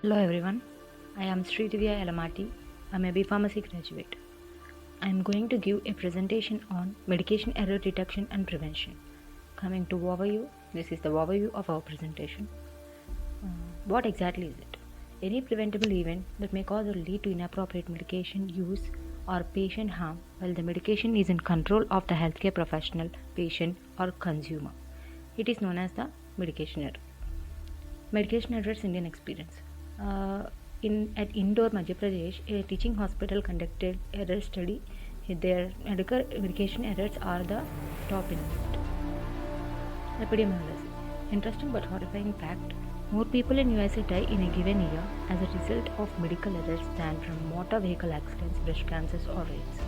Hello everyone, I am Sri Divya Elamati. I'm a B-Pharmacy graduate. I am going to give a presentation on medication error detection and prevention. Coming to overview, this is the overview of our presentation. What exactly is it? Any preventable event that may cause or lead to inappropriate medication use or patient harm while the medication is in control of the healthcare professional, patient or consumer. It is known as the medication error. Medication errors Indian experience. At Indore, Madhya Pradesh, a teaching hospital conducted error study. Their medication errors are the top in it. Epidemiology. Interesting but horrifying fact. More people in USA die in a given year as a result of medical errors than from motor vehicle accidents, breast cancers or AIDS.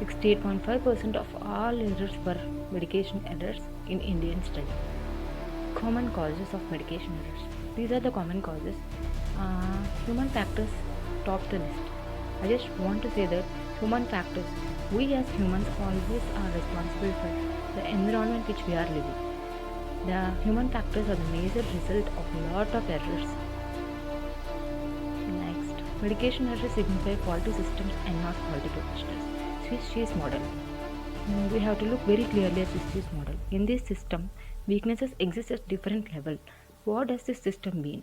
68.5% of all errors were medication errors in Indian study. Common causes of medication errors. These are the common causes. Human factors top the list. I just want to say that human factors, we as humans always are responsible for the environment which we are living. The human factors are the major result of a lot of errors. Next, medication errors signify faulty systems and not faulty professionals. Swiss cheese model. We have to look very clearly at Swiss cheese model. In this system, weaknesses exist at different level. What does this system mean?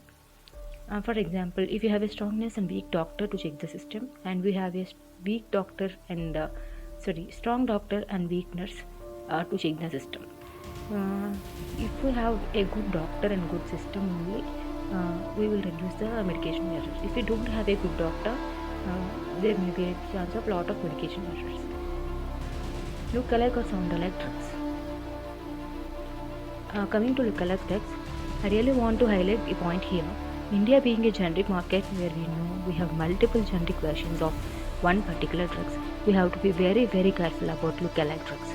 For example, if you have a strongness and weak doctor to check the system, and we have a weak doctor and strong doctor and weak nurse to check the system. If we have a good doctor and good system only, we will reduce the medication errors. If we don't have a good doctor, there may be a chance of lot of medication errors. Look-alike or sound-alike drugs. Coming to look-alike drugs, I really want to highlight a point here. India being a generic market where we know we have multiple generic versions of one particular drugs, we have to be very careful about look-alike drugs.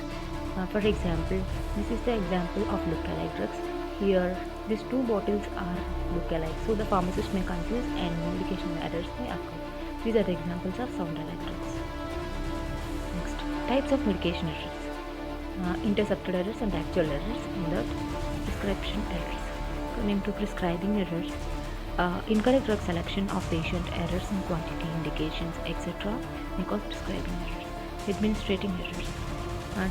For example, this is the example of look-alike drugs. Here, these two bottles are look-alike, so the pharmacist may confuse and medication errors may occur. These are the examples of sound-alike drugs. Next, types of medication errors. Intercepted errors and actual errors, and the prescription errors. Coming to prescribing errors. Incorrect drug selection of patient, errors in quantity, indications, etc. may cause prescribing errors. Administrating errors.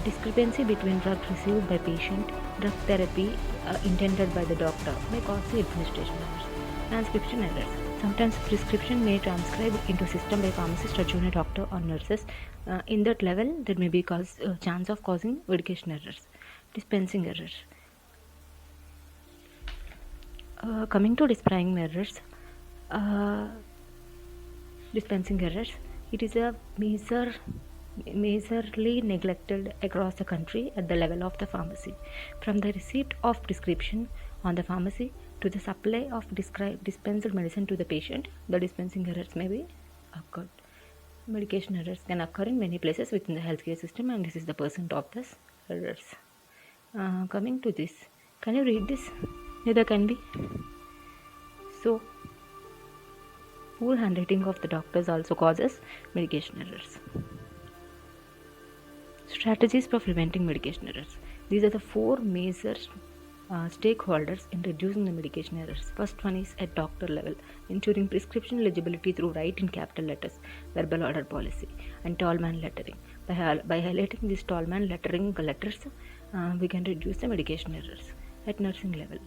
Discrepancy between drugs received by patient, drug therapy intended by the doctor may cause the administration errors. Transcription errors. Sometimes prescription may transcribe into system by pharmacist or junior doctor or nurses. In that level, there may be chance of causing medication errors. Dispensing errors. Coming to dispensing errors, it is a majorly neglected across the country at the level of the pharmacy. From the receipt of prescription on the pharmacy to the supply of dispensed medicine to the patient, the dispensing errors may be occurred. Medication errors can occur in many places within the healthcare system, and this is the percent of these errors. Coming to this, can you read this? Neither can be. So, poor handwriting of the doctors also causes medication errors. Strategies for preventing medication errors. These are the four major stakeholders in reducing the medication errors. First one is at doctor level, ensuring prescription legibility through write in capital letters, verbal order policy, and tall man lettering. By highlighting these tall man lettering letters, we can reduce the medication errors. At nursing level,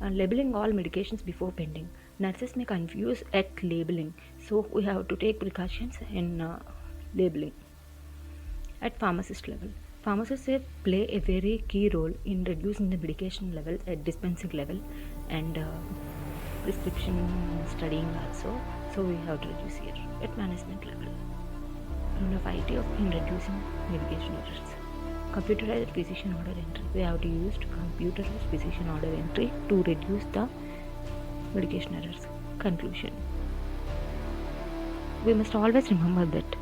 labeling all medications before pending. Nurses may confuse at labeling, so we have to take precautions in labeling. At pharmacist level, pharmacists play a very key role in reducing the medication level at dispensing level and prescription studying also, so we have to reduce here. At management level, role of IT in reducing medication errors. Computerized physician order entry. We have to use computerized physician order entry to reduce the medication errors. Conclusion. We must always remember that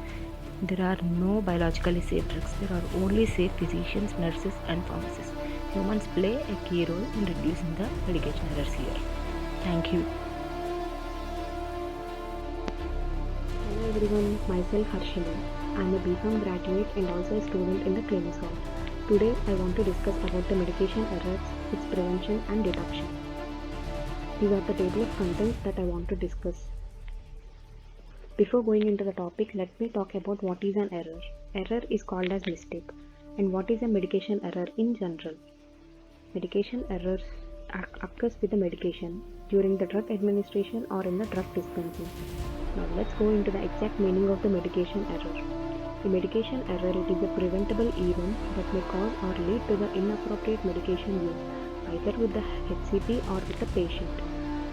there are no biologically safe drugs. There are only safe physicians, nurses and pharmacists. Humans play a key role in reducing the medication errors here. Thank you. Hello everyone, myself Harshina. I am a B.Pharm graduate and also a student in the ClinoSol. Today I want to discuss about the medication errors, its prevention and detection. These are the table of contents that I want to discuss. Before going into the topic, let me talk about what is an error. Error is called as mistake. And what is a medication error in general? Medication errors occurs with the medication during the drug administration or in the drug dispensing. Now let's go into the exact meaning of the medication error. The medication error, it is a preventable event that may cause or lead to the inappropriate medication use, either with the HCP or with the patient.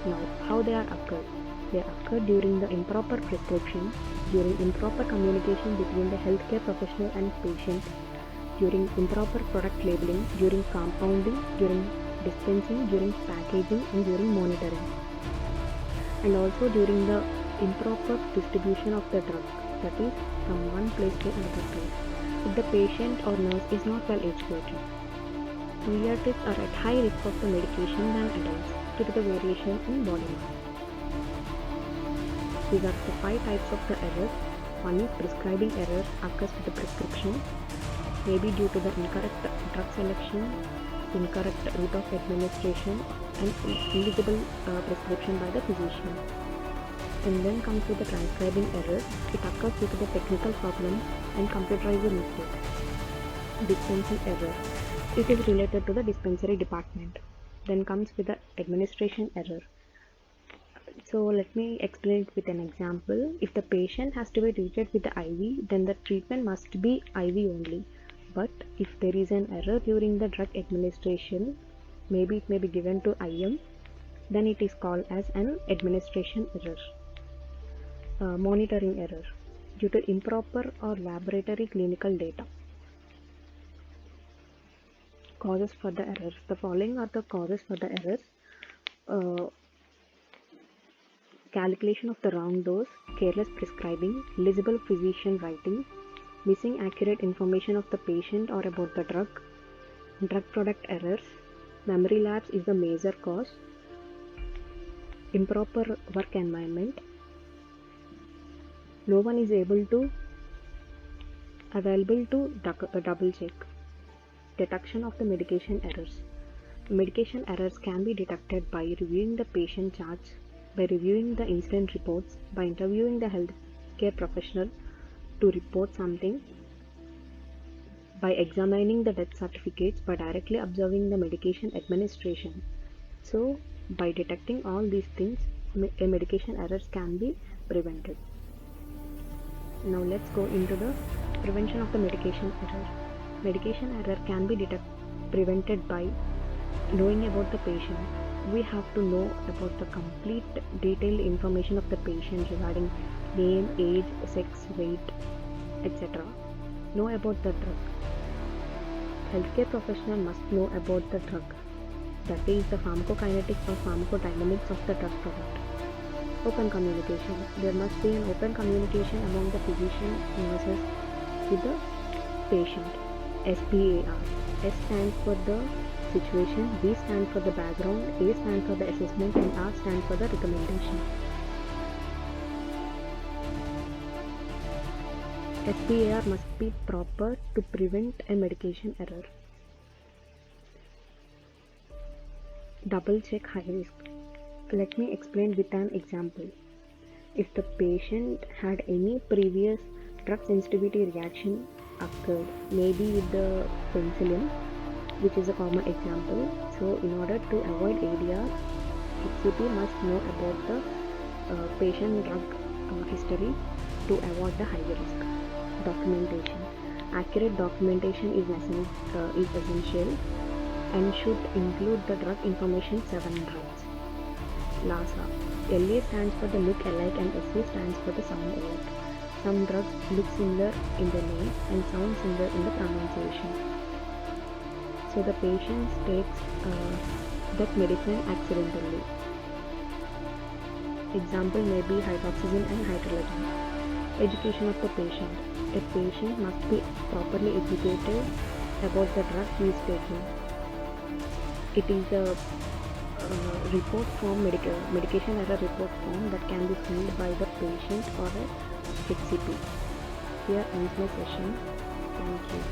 Now, how they are occurred? They occur during the improper prescription, during improper communication between the healthcare professional and patient, during improper product labeling, during compounding, during dispensing, during packaging, and during monitoring. And also during the improper distribution of the drug, that is from one place to another place, if the patient or nurse is not well educated. Pediatrics are at high risk of the medication than adults due to the variation in body mass. These are the 5 types of the errors. One is prescribing error occurs with the prescription, maybe due to the incorrect drug selection, incorrect route of administration, and invisible prescription by the physician. And then comes with the transcribing error. It occurs due to the technical problem and computerized mistake. Dispensing error. It is related to the dispensary department. Then comes with the administration error. So let me explain it with an example. If the patient has to be treated with the IV, then the treatment must be IV only. But if there is an error during the drug administration, maybe it may be given to IM, then it is called as an administration error. Monitoring error due to improper or laboratory clinical data. Causes for the errors. The following are the causes for the errors. Calculation of the wrong dose, careless prescribing, illegible physician writing, missing accurate information of the patient or about the drug product errors, memory lapse is the major cause, improper work environment, no one is available to double check. Detection of the medication errors. Medication errors can be detected by reviewing the patient charts, by reviewing the incident reports, by interviewing the healthcare professional to report something, by examining the death certificates, by directly observing the medication administration. So, by detecting all these things, medication errors can be prevented. Now let's go into the prevention of the medication error. Medication error can be prevented by knowing about the patient. We have to know about the complete detailed information of the patient regarding name, age, sex, weight, etc. Know about the drug. Healthcare professional must know about the drug, that is the pharmacokinetics or pharmacodynamics of the drug product. Open communication. There must be an open communication among the physician, nurses with the patient. SBAR. S stands for the situation, B stands for the background, A stands for the assessment, and R stands for the recommendation. SBAR must be proper to prevent a medication error. Double check high risk. Let me explain with an example. If the patient had any previous drug sensitivity reaction occurred, maybe with the penicillin, which is a common example. So in order to avoid ADR, HCP must know about the patient drug history to avoid the higher risk. Documentation. Accurate documentation is essential and should include the drug information 7 drugs. LASA. LA stands for the look alike and SA stands for the sound alike. Some drugs look similar in the name and sound similar in the pronunciation. So the patient takes that medicine accidentally. Example may be hydroxyzine and hydrologen. Education of the patient. A patient must be properly educated about the drug he is taking. It is a report form, medication error report form that can be filled by the patient or a HCP. Here ends my session. Thank you.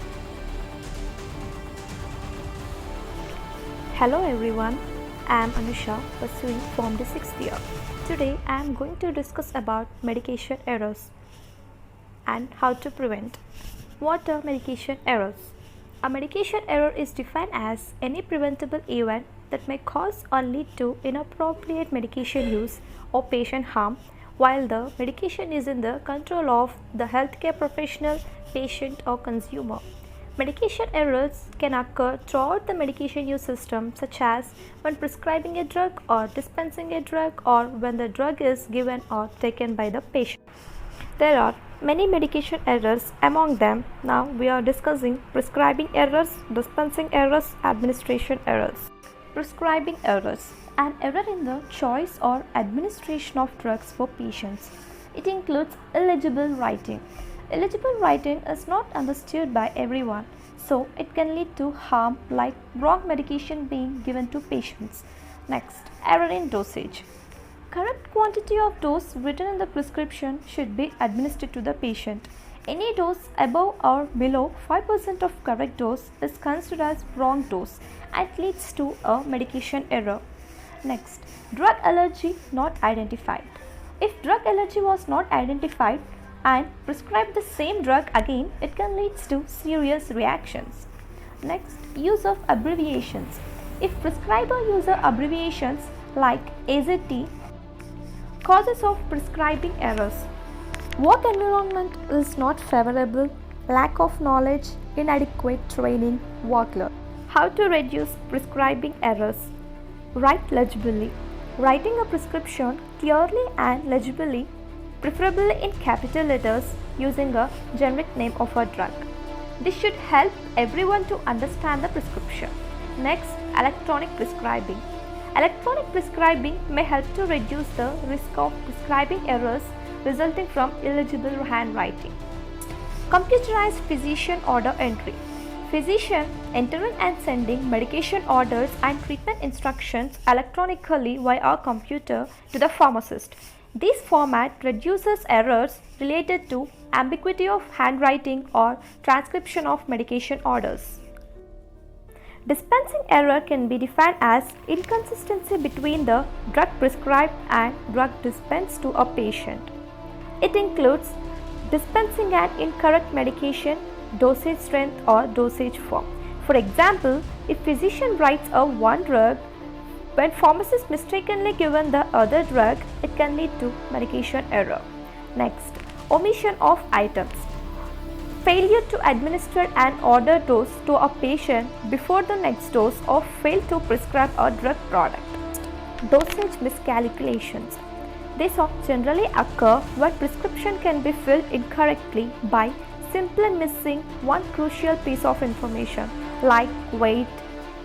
Hello everyone, I am Anusha, pursuing Form D 6th year. Today I am going to discuss about medication errors and how to prevent. What are medication errors? A medication error is defined as any preventable event that may cause or lead to inappropriate medication use or patient harm while the medication is in the control of the healthcare professional, patient, or consumer. Medication errors can occur throughout the medication use system, such as when prescribing a drug or dispensing a drug, or when the drug is given or taken by the patient. There are many medication errors. Among them, now we are discussing prescribing errors, dispensing errors, administration errors. Prescribing errors: an error in the choice or administration of drugs for patients. It includes illegible writing. Illegible writing is not understood by everyone, so it can lead to harm like wrong medication being given to patients. Next, error in dosage. Correct quantity of dose written in the prescription should be administered to the patient. Any dose above or below 5% of correct dose is considered as wrong dose and leads to a medication error. Next, drug allergy not identified. If drug allergy was not identified and prescribe the same drug again, it can lead to serious reactions. Next, use of abbreviations. If prescriber uses abbreviations like AZT, causes of prescribing errors. Work environment is not favorable, lack of knowledge, inadequate training, workload. How to reduce prescribing errors? Write legibly. Writing a prescription clearly and legibly, preferably in capital letters using a generic name of a drug. This should help everyone to understand the prescription. Next, electronic prescribing. Electronic prescribing may help to reduce the risk of prescribing errors resulting from illegible handwriting. Computerized physician order entry. Physician entering and sending medication orders and treatment instructions electronically via a computer to the pharmacist. This format reduces errors related to ambiguity of handwriting or transcription of medication orders. Dispensing error can be defined as inconsistency between the drug prescribed and drug dispensed to a patient. It includes dispensing an incorrect medication, dosage strength, or dosage form. For example, if physician writes a one drug, when pharmacist mistakenly given the other drug, it can lead to medication error. Next, omission of items. Failure to administer an order dose to a patient before the next dose, or fail to prescribe a drug product. Dosage miscalculations. These generally occur when prescription can be filled incorrectly by simply missing one crucial piece of information like weight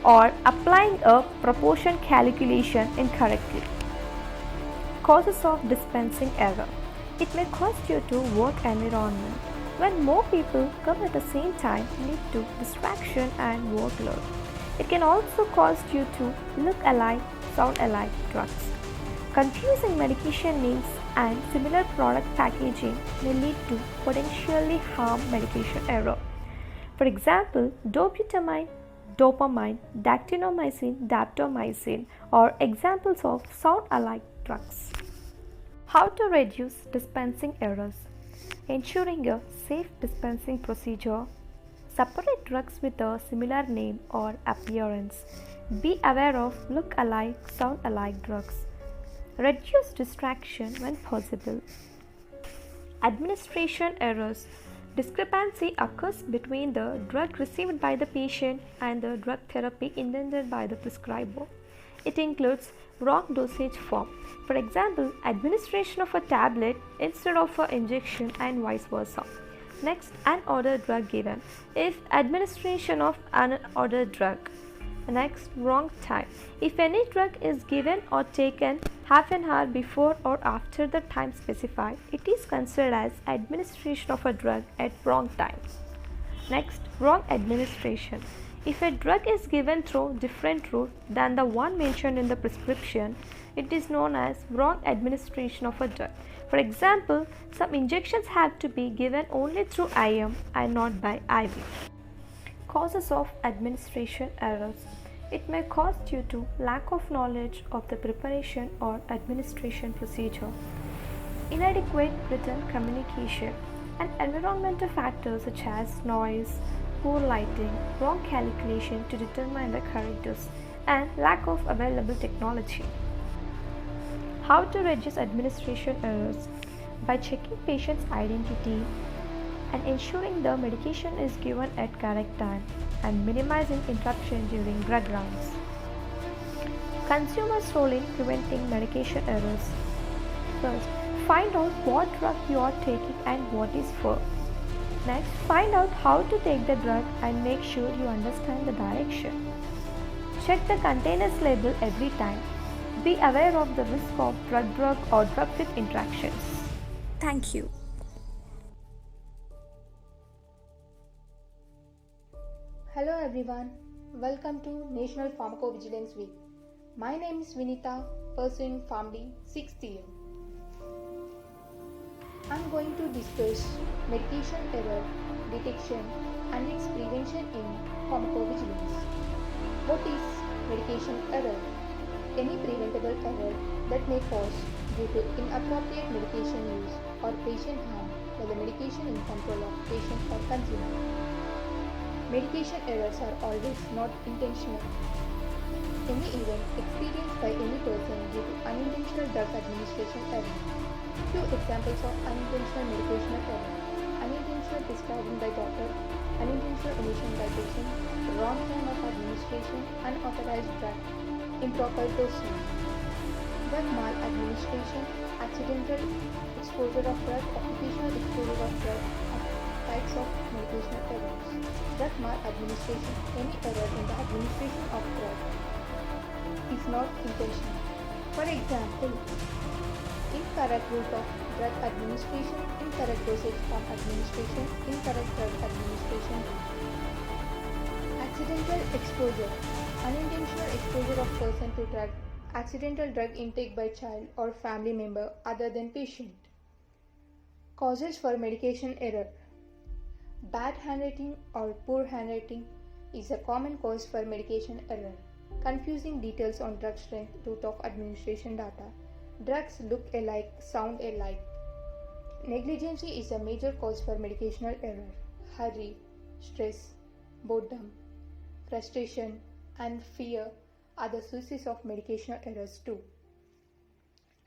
or applying a proportion calculation incorrectly. Causes of dispensing error. It may cause due to work environment. When more people come at the same time, lead to distraction and workload. It can also cause due to look alike, sound alike drugs. Confusing medication names and similar product packaging may lead to potentially harm medication error. For example, dobutamine, dopamine, dactinomycin, daptomycin are examples of sound alike drugs. How to reduce dispensing errors? Ensuring a safe dispensing procedure. Separate drugs with a similar name or appearance. Be aware of look alike, sound alike drugs. Reduce distraction when possible. Administration errors. Discrepancy occurs between the drug received by the patient and the drug therapy intended by the prescriber. It includes wrong dosage form. For example, administration of a tablet instead of an injection and vice versa. Next, unordered drug given. If administration of unordered drug. Next, wrong time. If any drug is given or taken half an hour before or after the time specified, it is considered as administration of a drug at wrong time. Next, wrong administration. If a drug is given through different route than the one mentioned in the prescription, it is known as wrong administration of a drug. For example, some injections have to be given only through IM and not by IV. Causes of administration errors. It may cause due to lack of knowledge of the preparation or administration procedure, inadequate written communication, and environmental factors such as noise, poor lighting, wrong calculation to determine the correct dose, and lack of available technology. How to reduce administration errors? By checking patient's identity and ensuring the medication is given at correct time and minimizing interruption during drug rounds. Consumer's role in preventing medication errors. First, find out what drug you are taking and what is for. Next, find out how to take the drug and make sure you understand the direction. Check the container's label every time. Be aware of the risk of drug-drug or drug-with interactions. Thank you. Hello everyone, welcome to National Pharmacovigilance Week. My name is Vinita, pursuing PharmD 6th year. I am going to discuss medication error detection and its prevention in pharmacovigilance. What is medication error? Any preventable error that may cause due to inappropriate medication use or patient harm by the medication in control of patient or consumer. Medication errors are always not intentional. Any event experienced by any person due to unintentional drug administration error. Two examples of unintentional medication error: unintentional prescribing by doctor, unintentional omission by patient, wrong time of administration, unauthorized drug, improper dosing. Drug maladministration, accidental exposure of drug, occupational exposure of drug, types of medicational errors. Drug maladministration, any error in the administration of drug is not intentional. For example, incorrect route of drug administration, incorrect dosage of administration, incorrect drug administration. Accidental exposure, unintentional exposure of person to drug, accidental drug intake by child or family member other than patient. Causes for medication error. Bad handwriting or poor handwriting is a common cause for medication error. Confusing details on drug strength, route of administration data. Drugs look alike, sound alike. Negligence is a major cause for medicational error. Hurry, stress, boredom, frustration, and fear are the sources of medicational errors too.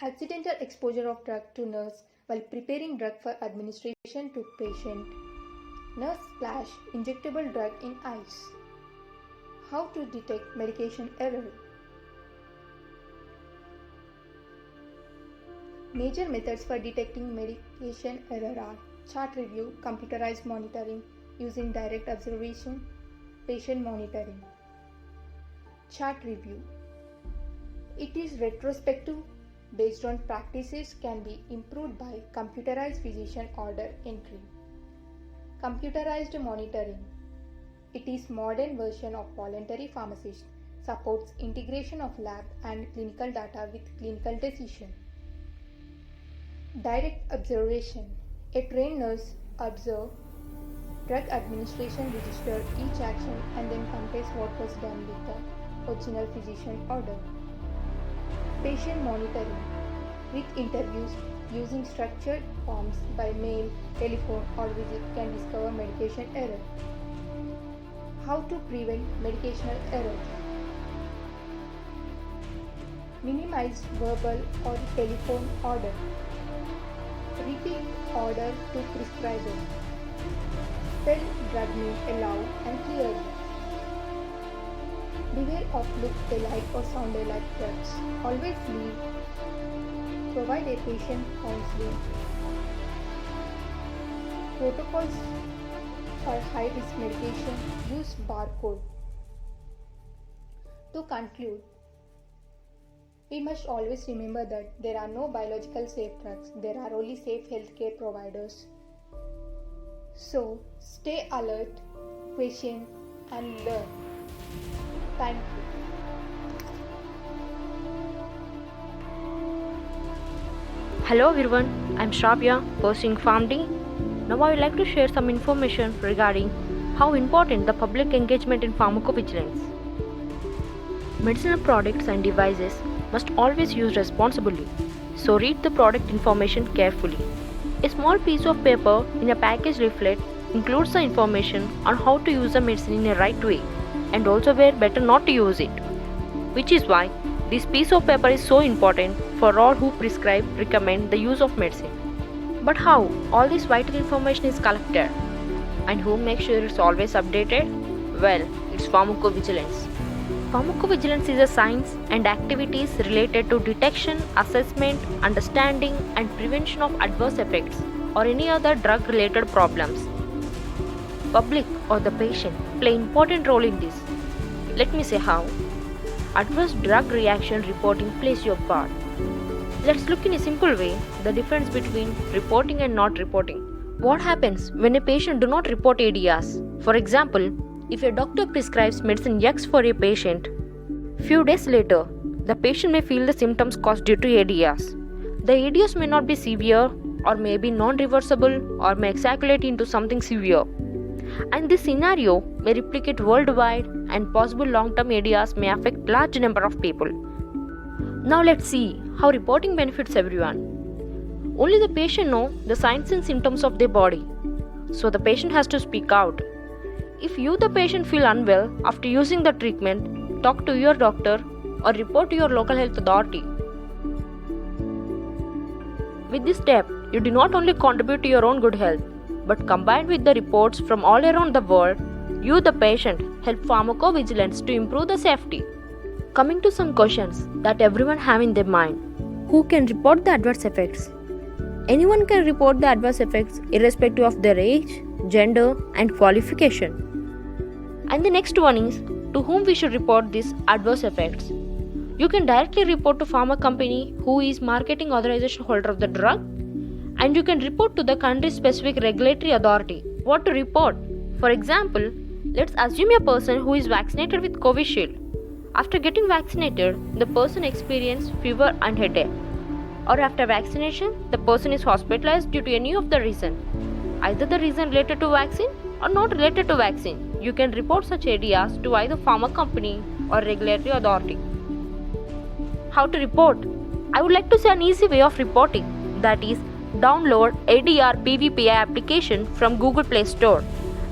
Accidental exposure of drug to nurse while preparing drug for administration to patient. Nurse splash injectable drug in eyes. How to detect medication error? Major methods for detecting medication error are chart review, computerized monitoring using direct observation, patient monitoring. Chart review. It is retrospective, based on practices, can be improved by computerized physician order entry. Computerized monitoring. It is modern version of voluntary pharmacist, supports integration of lab and clinical data with clinical decision. Direct observation. A trained nurse observe drug administration register each action and then compares what was done with the original physician order. Patient monitoring. With interviews using structured forms by mail, telephone or visit can discover medication error. How to prevent medicational error? Minimize verbal or telephone order. Repeat order to prescriber. Spell drug name aloud and clearly. Beware of look alike or sound alike drugs. Always leave. Provide a patient counseling. Protocols for high-risk medication, use barcode. To conclude, we must always remember that there are no biological safe drugs, there are only safe healthcare providers. So, stay alert, question and learn. Thank you. Hello everyone, I'm Shravya, pursuing PharmD. Now I would like to share some information regarding how important the public engagement in pharmacovigilance. Medicinal products and devices must always use responsibly, so read the product information carefully. A small piece of paper in a package leaflet includes the information on how to use the medicine in a right way and also where better not to use it. Which is why this piece of paper is so important for all who recommend the use of medicine. But how all this vital information is collected and who makes sure it's always updated? Well, it's pharmacovigilance. Pharmacovigilance is a science and activities related to detection, assessment, understanding, and prevention of adverse effects or any other drug related problems. Public or the patient play important role in this. Let me say how. Adverse drug reaction reporting plays your part. Let's look in a simple way the difference between reporting and not reporting. What happens when a patient do not report ADRs? For example, if a doctor prescribes medicine X for a patient, few days later, the patient may feel the symptoms caused due to ADRs. The ADRs may not be severe or may be non-reversible or may escalate into something severe. And this scenario may replicate worldwide and possible long-term ADRs may affect large number of people. Now let's see how reporting benefits everyone. Only the patient know the signs and symptoms of their body. So the patient has to speak out. If you the patient feel unwell after using the treatment, talk to your doctor or report to your local health authority. With this step, you do not only contribute to your own good health, but combined with the reports from all around the world, you the patient help pharmacovigilance to improve the safety. Coming to some questions that everyone have in their mind. Who can report the adverse effects? Anyone can report the adverse effects irrespective of their age, gender, and qualification. And the next one is, to whom we should report these adverse effects. You can directly report to pharma company who is marketing authorization holder of the drug, and you can report to the country specific regulatory authority. What to report? For example, let's assume a person who is vaccinated with Covishield. After getting vaccinated, the person experienced fever and headache. Or after vaccination, the person is hospitalized due to any of the reason. Either the reason related to vaccine or not related to vaccine. You can report such ADRs to either pharma company or regulatory authority. How to report? I would like to say an easy way of reporting, that is, download ADR PVPI application from Google Play Store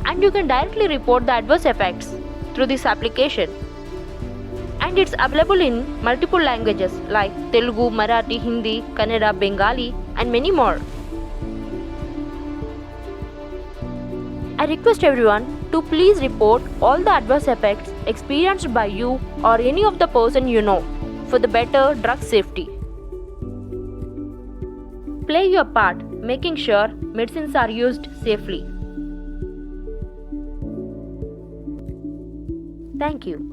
and you can directly report the adverse effects through this application. And it's available in multiple languages like Telugu, Marathi, Hindi, Kannada, Bengali and many more. I request everyone to please report all the adverse effects experienced by you or any of the person you know for the better drug safety. Play your part, making sure medicines are used safely. Thank you.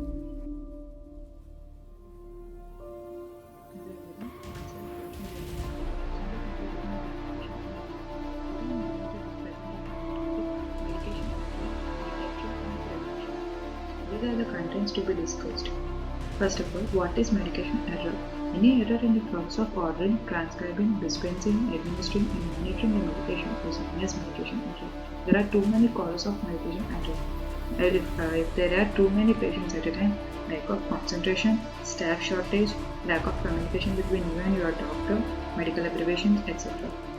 These are the contents to be discussed. First of all, what is medication error? Any error in the process of ordering, transcribing, dispensing, administering, and monitoring a medication is known as medication error. There are too many causes of medication error. If there are too many patients at a time, lack of concentration, staff shortage, lack of communication between you and your doctor, medical abbreviations, etc.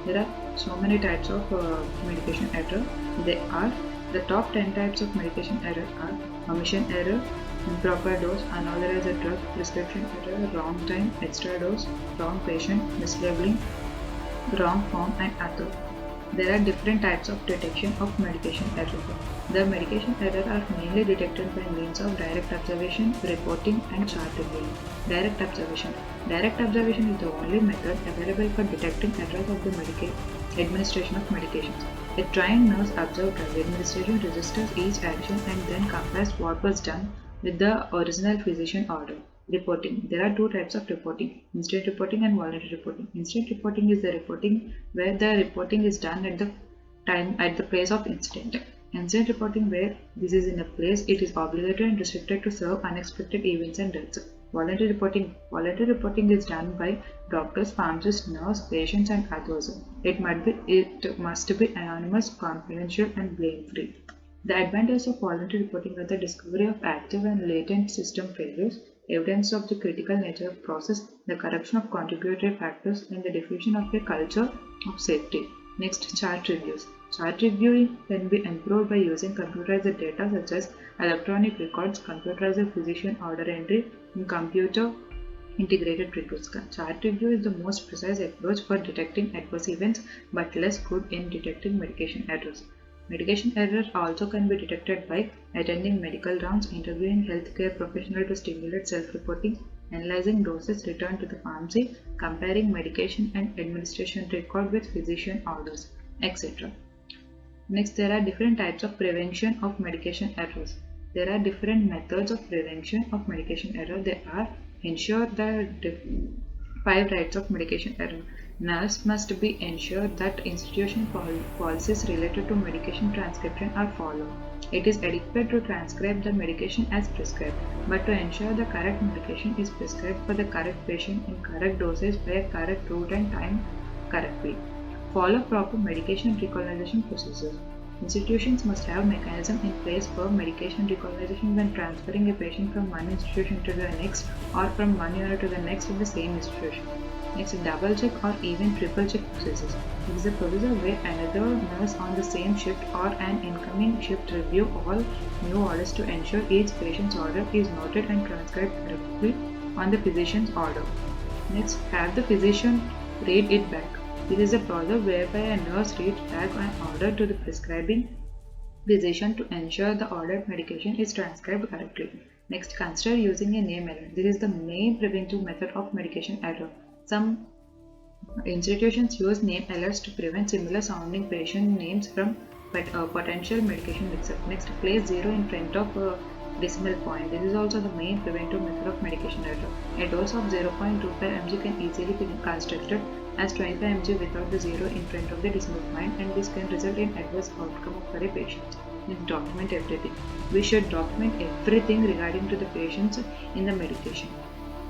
There are so many types of medication error. The top 10 types of medication error are omission error, improper dose, unauthorized drug, prescription error, wrong time, extra dose, wrong patient, mislabeling, wrong form, and other. There are different types of detection of medication error. The medication error are mainly detected by means of direct observation, reporting, and chart reviewing. Direct observation. Direct observation is the only method available for detecting errors of the administration of medications. A trained nurse observes drug administration, registers each action, and then compares what was done with the original physician order. Reporting. There are two types of reporting, instant reporting and voluntary reporting. Instant reporting is the reporting where the reporting is done at the place of incident. Instant reporting, where this is in a place, it is obligatory and restricted to serve unexpected events and deaths. Voluntary reporting. Voluntary reporting is done by doctors, pharmacists, nurse, patients, and others. It must be anonymous, confidential, and blame-free. The advantages of voluntary reporting are the discovery of active and latent system failures, evidence of the critical nature of process, the corruption of contributory factors, and the diffusion of a culture of safety. Next, chart reviews. Chart reviewing can be improved by using computerized data such as electronic records, computerized physician order entry, and computer integrated reports. Chart review is the most precise approach for detecting adverse events but less good in detecting medication errors. Medication error also can be detected by attending medical rounds, interviewing healthcare professionals to stimulate self-reporting, analyzing doses returned to the pharmacy, comparing medication and administration record with physician orders, etc. Next, there are different types of prevention of medication errors. There are different methods of prevention of medication error. They are ensure the 5 rights of medication error. Nurse must be ensured that institution policies related to medication transcription are followed. It is adequate to transcribe the medication as prescribed, but to ensure the correct medication is prescribed for the correct patient in correct dosage by a correct route and time correctly. Follow proper medication recognition procedures. Institutions must have mechanism in place for medication recognition when transferring a patient from one institution to the next or from one unit to the next in the same institution. Next, double check or even triple check procedures. It is a procedure where another nurse on the same shift or an incoming shift review all new orders to ensure each patient's order is noted and transcribed correctly on the physician's order. Next, have the physician read it back. This is a process whereby a nurse reads back an order to the prescribing physician to ensure the ordered medication is transcribed correctly. Next, consider using a name error. This is the main preventive method of medication error. Some institutions use name errors to prevent similar sounding patient names from potential medication mix-up. Next, place 0 in front of a decimal point. This is also the main preventive method of medication error. A dose of 0.25 mg can easily be constructed as 25 mg without the 0 in front of the decimal point, and this can result in adverse outcome for a patient. Next, document everything. We should document everything regarding to the patients in the medication.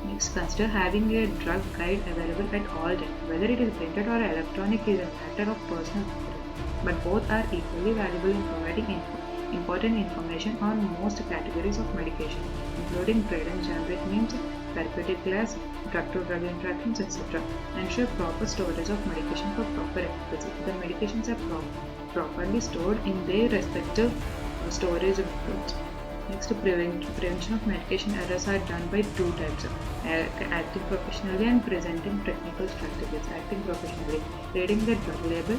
Next, consider having a drug guide available at all times. Whether it is printed or electronic is a matter of personal preference, but both are equally valuable in providing important information on most categories of medication, including trade and generic names, therapeutic class, drug-to-drug interactions, etc. Ensure proper storage of medication for proper efficacy. The medications are properly stored in their respective storage methods. Next, prevention of medication errors are done by 2 types: acting professionally and presenting technical strategies. Acting professionally, reading the drug label,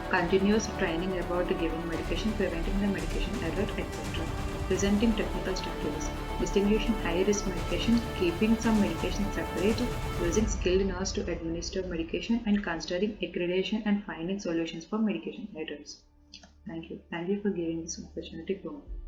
continuous training about giving medication, preventing the medication error, etc. Presenting technical strategies, distinguishing high-risk medication, keeping some medication separate, using skilled nurse to administer medication, and considering accreditation and finding solutions for medication errors. Thank you. Thank you for giving this opportunity to me.